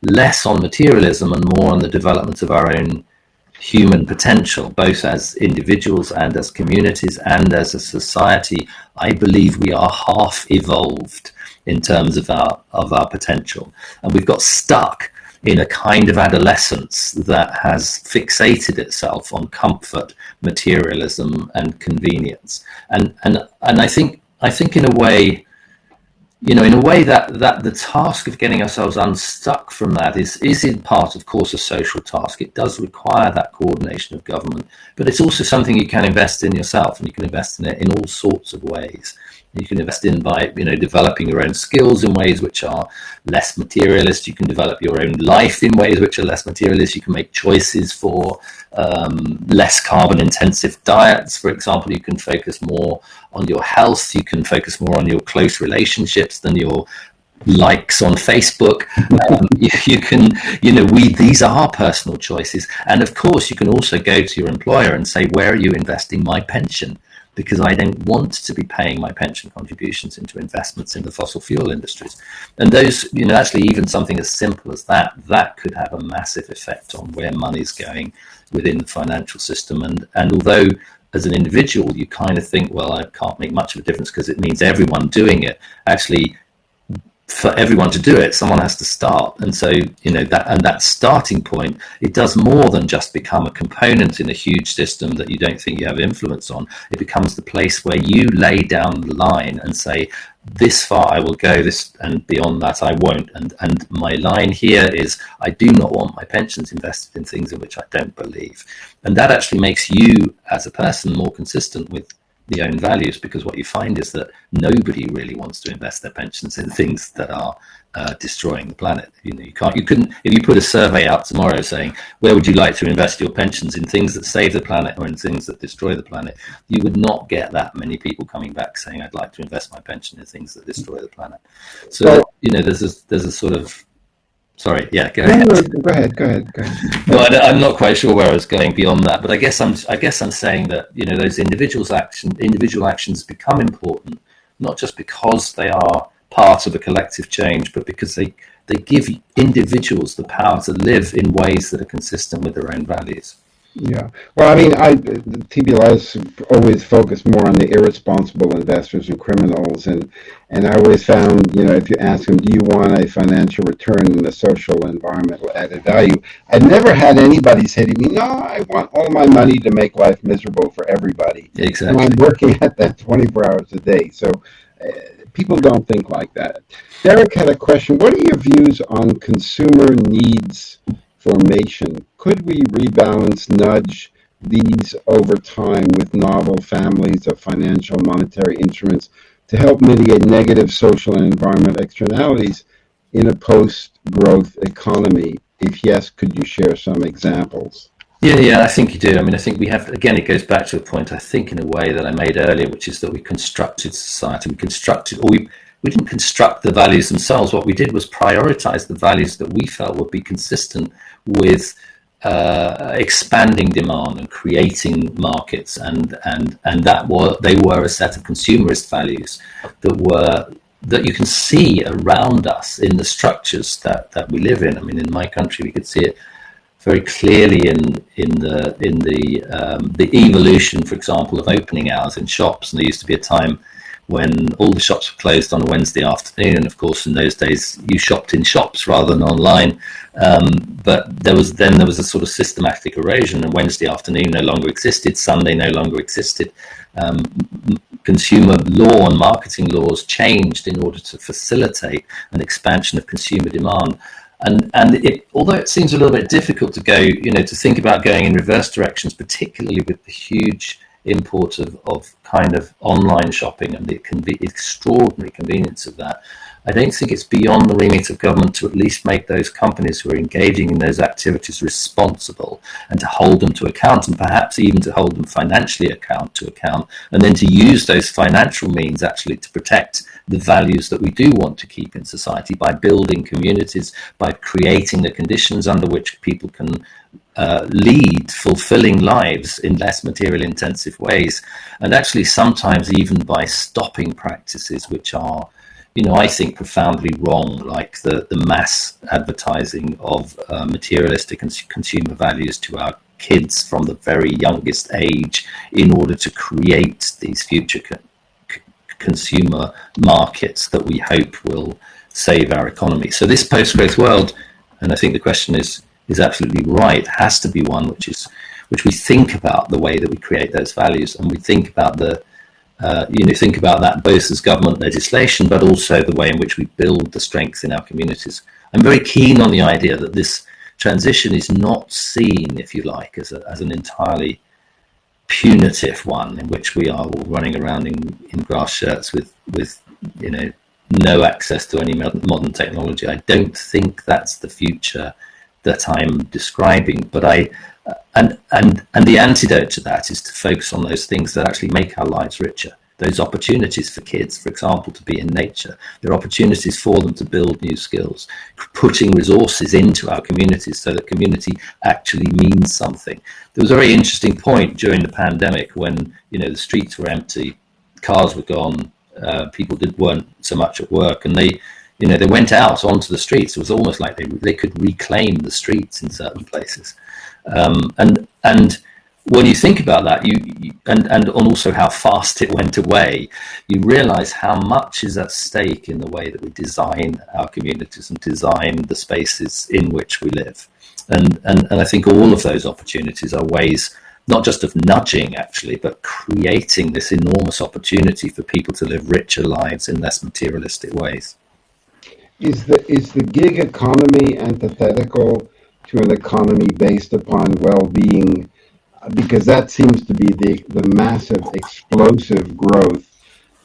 less on materialism and more on the development of our own human potential, both as individuals and as communities and as a society. I believe we are half evolved in terms of our potential, and we've got stuck in a kind of adolescence that has fixated itself on comfort, materialism, and convenience. And I think in a way, that the task of getting ourselves unstuck from that is in part, of course, a social task. It does require that coordination of government, but it's also something you can invest in yourself, and you can invest in it in all sorts of ways. You can invest in by, developing your own skills in ways which are less materialist. You can develop your own life in ways which are less materialist. You can make choices for less carbon intensive diets. For example, you can focus more on your health. You can focus more on your close relationships than your likes on Facebook. You can, these are personal choices. And of course, you can also go to your employer and say, where are you investing my pension? Because I don't want to be paying my pension contributions into investments in the fossil fuel industries. And those, actually even something as simple as that could have a massive effect on where money's going within the financial system. And although as an individual, you kind of think, well, I can't make much of a difference because it means everyone doing it. Actually, for everyone to do it, someone has to start. And so, that starting point, it does more than just become a component in a huge system that you don't think you have influence on. It becomes the place where you lay down the line and say, this far I will go, this, and beyond that I won't. And my line here is, I do not want my pensions invested in things in which I don't believe. And that actually makes you as a person more consistent with the own values, because what you find is that nobody really wants to invest their pensions in things that are destroying the planet. You couldn't, if you put a survey out tomorrow saying, where would you like to invest your pensions, in things that save the planet or in things that destroy the planet, you would not get that many people coming back saying, I'd like to invest my pension in things that destroy the planet. So, there's a sort of, sorry, yeah, go ahead. No, go ahead. No, I'm not quite sure where I was going beyond that, but I guess I'm saying that those individual actions become important not just because they are part of a collective change, but because they give individuals the power to live in ways that are consistent with their own values. Yeah. Well, I mean, the TBLI's always focused more on the irresponsible investors and criminals, and I always found, if you ask them, do you want a financial return in the social environmental added value? I never had anybody say to me, no, I want all my money to make life miserable for everybody. Exactly. And I'm working at that 24 hours a day, so people don't think like that. Derek had a question. What are your views on consumer needs formation? Could we rebalance, nudge these over time with novel families of financial monetary instruments to help mitigate negative social and environmental externalities in a post-growth economy? If yes, could you share some examples? Yeah, I think you do. I mean, I think we have, again, it goes back to a point, I think, in a way that I made earlier, which is that we constructed society. We didn't construct the values themselves. What we did was prioritize the values that we felt would be consistent with expanding demand and creating markets, and they were a set of consumerist values that you can see around us in the structures that we live in. I mean, in my country, we could see it very clearly in the evolution, for example, of opening hours in shops. And there used to be a time when all the shops were closed on a Wednesday afternoon, and of course in those days you shopped in shops rather than online. But there was a sort of systematic erosion, and Wednesday afternoon no longer existed, Sunday no longer existed. Consumer law and marketing laws changed in order to facilitate an expansion of consumer demand. And although it seems a little bit difficult to go, to think about going in reverse directions, particularly with the huge import of kind of online shopping and the extraordinary convenience of that, I don't think it's beyond the remit of government to at least make those companies who are engaging in those activities responsible, and to hold them to account, and perhaps even to hold them financially to account, and then to use those financial means actually to protect the values that we do want to keep in society by building communities, by creating the conditions under which people can lead fulfilling lives in less material intensive ways, and actually sometimes even by stopping practices which are, I think, profoundly wrong, like the mass advertising of materialistic and consumer values to our kids from the very youngest age in order to create these future consumer markets that we hope will save our economy. So this post-growth world, and I think the question is absolutely right, has to be one which we think about the way that we create those values, and we think about think about that both as government legislation, but also the way in which we build the strength in our communities. I'm very keen on the idea that this transition is not seen, if you like, as an entirely punitive one in which we are all running around in grass shirts with no access to any modern technology. I don't think that's the future that I'm describing, but and the antidote to that is to focus on those things that actually make our lives richer. Those opportunities for kids, for example, to be in nature. There are opportunities for them to build new skills, putting resources into our communities so that community actually means something. There was a very interesting point during the pandemic when, the streets were empty, cars were gone, people weren't so much at work, and they went out onto the streets. It was almost like they could reclaim the streets in certain places. And when you think about that, and also how fast it went away, you realize how much is at stake in the way that we design our communities and design the spaces in which we live. And I think all of those opportunities are ways not just of nudging, actually, but creating this enormous opportunity for people to live richer lives in less materialistic ways. Is the gig economy antithetical to an economy based upon well-being? Because that seems to be the massive, explosive growth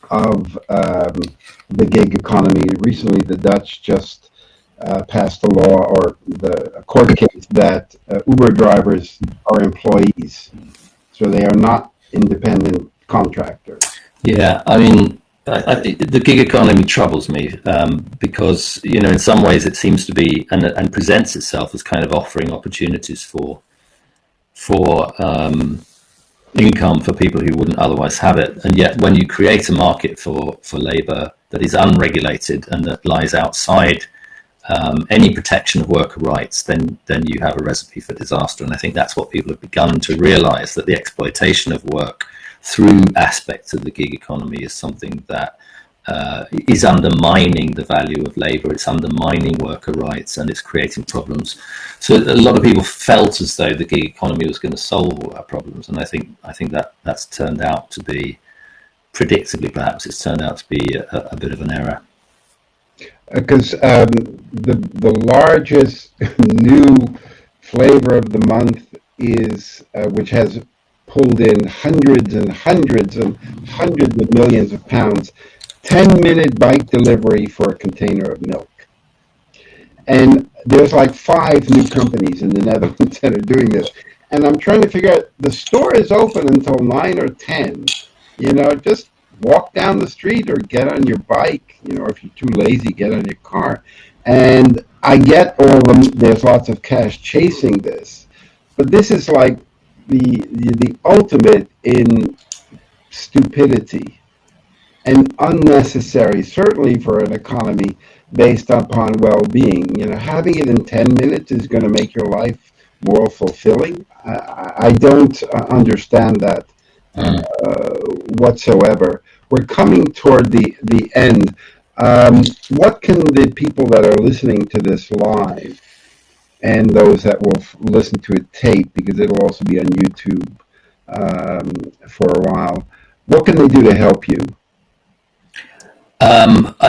of the gig economy. Recently, the Dutch just passed a law, or a court case, that Uber drivers are employees, so they are not independent contractors. Yeah, I mean, the gig economy troubles me because, in some ways it seems to be and presents itself as kind of offering opportunities for income for people who wouldn't otherwise have it. And yet when you create a market for labour that is unregulated and that lies outside any protection of worker rights, then you have a recipe for disaster. And I think that's what people have begun to realise, that the exploitation of work through aspects of the gig economy is something that is undermining the value of labour, it's undermining worker rights, and it's creating problems. So a lot of people felt as though the gig economy was going to solve all our problems, and I think that's turned out to be, predictably perhaps, it's turned out to be a bit of an error. Because the largest new flavor of the month is, which has pulled in hundreds and hundreds and hundreds of millions of pounds, 10-minute bike delivery for a container of milk. And there's like 5 new companies in the Netherlands that are doing this. And I'm trying to figure out, the store is open until 9 or 10. You know, just walk down the street or get on your bike. You know, or if you're too lazy, get on your car. And I get all there's lots of cash chasing this. But this is like the ultimate in stupidity. And unnecessary, certainly for an economy based upon well-being. You know, having it in 10 minutes is going to make your life more fulfilling. I don't understand that whatsoever. We're coming toward the end. What can the people that are listening to this live, and those that will listen to it tape, because it'll also be on YouTube for a while, what can they do to help you?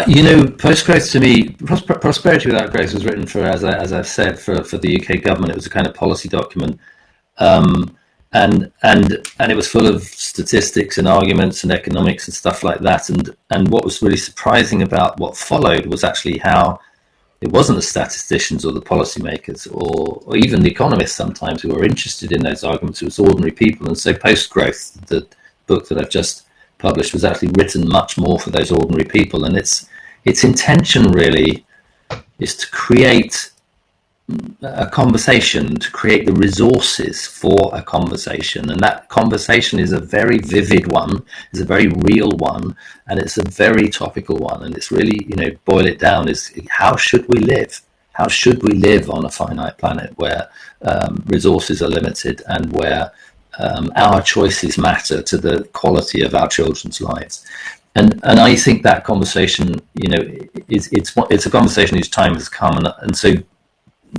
You know, post-growth, to me, Prosperity Without Growth was written for, as I've said, for the UK government. It was a kind of policy document, and it was full of statistics and arguments and economics and stuff like that. And what was really surprising about what followed was actually how it wasn't the statisticians or the policymakers or even the economists sometimes who were interested in those arguments. It was ordinary people. And so Post-Growth, the book that I've just published, was actually written much more for those ordinary people, and its intention really is to create a conversation, to create the resources for a conversation, and that conversation is a very vivid one, is a very real one, and it's a very topical one, and it's really, you know, boil it down, is how should we live? How should we live on a finite planet where resources are limited and where our choices matter to the quality of our children's lives? And I think that conversation, you know, it's a conversation whose time has come, and so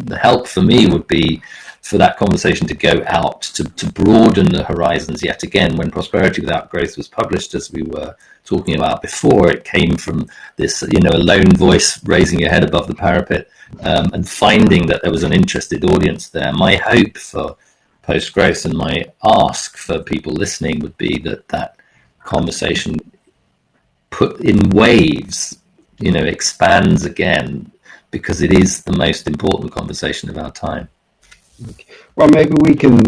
the help for me would be for that conversation to go out, to broaden the horizons yet again. When Prosperity Without Growth was published, as we were talking about before, it came from this, you know, a lone voice raising your head above the parapet, and finding that there was an interested audience there. My hope for Post-Growth and my ask for people listening would be that conversation, put in waves, you know, expands again, because it is the most important conversation of our time. Well, maybe we can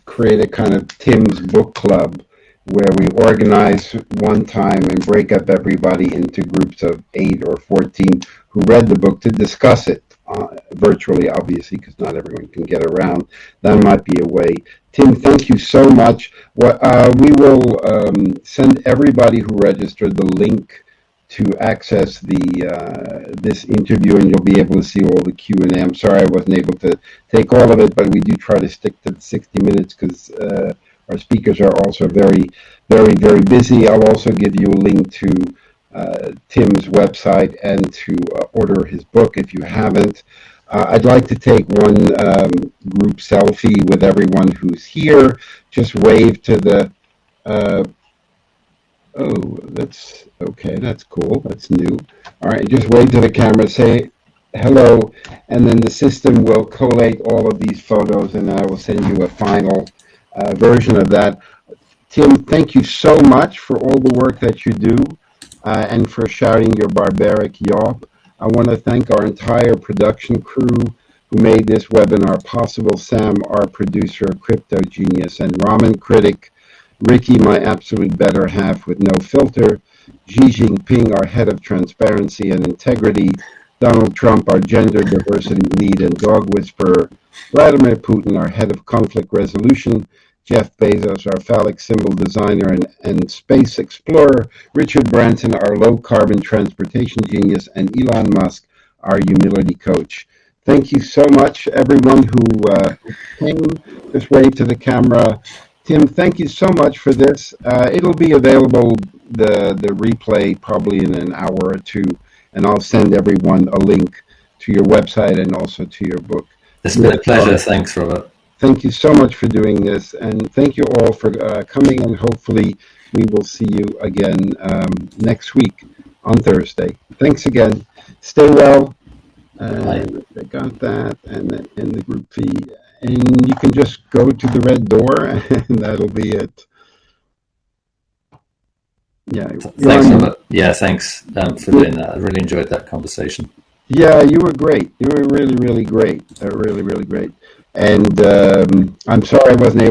create a kind of Tim's book club where we organize one time and break up everybody into groups of 8 or 14 who read the book to discuss it virtually, obviously, because not everyone can get around. That might be a way. Tim, thank you so much. We will send everybody who registered the link to access this interview, and you'll be able to see all the Q&A. I'm sorry I wasn't able to take all of it, but we do try to stick to the 60 minutes because our speakers are also very, very, very busy. I'll also give you a link to Tim's website and to order his book if you haven't. I'd like to take one group selfie with everyone who's here. Just wave to the... oh, that's okay. That's cool. That's new. All right, just wave to the camera, say hello, and then the system will collate all of these photos, and I will send you a final version of that. Tim, thank you so much for all the work that you do and for shouting your barbaric yawp. I want to thank our entire production crew who made this webinar possible. Sam, our producer, Crypto Genius, and Ramen Critic. Ricky, my absolute better half with no filter. Xi Jinping, our head of transparency and integrity. Donald Trump, our gender diversity lead and dog whisperer. Vladimir Putin, our head of conflict resolution. Jeff Bezos, our phallic symbol designer and space explorer, Richard Branson, our low-carbon transportation genius, and Elon Musk, our humility coach. Thank you so much, everyone who came. Just wave to the camera. Tim, thank you so much for this. It'll be available, the replay, probably in an hour or two, and I'll send everyone a link to your website and also to your book. It's been a pleasure. Thanks, Robert. Thank you so much for doing this, and thank you all for coming, and hopefully we will see you again next week on Thursday. Thanks again. Stay well. I got that, and then in the group feed. And you can just go to the red door, and that'll be it. Yeah. Thanks, Robert. Yeah, thanks for doing that. I really enjoyed that conversation. Yeah, you were great. You were really, really great. Really, really great. And I'm sorry I wasn't able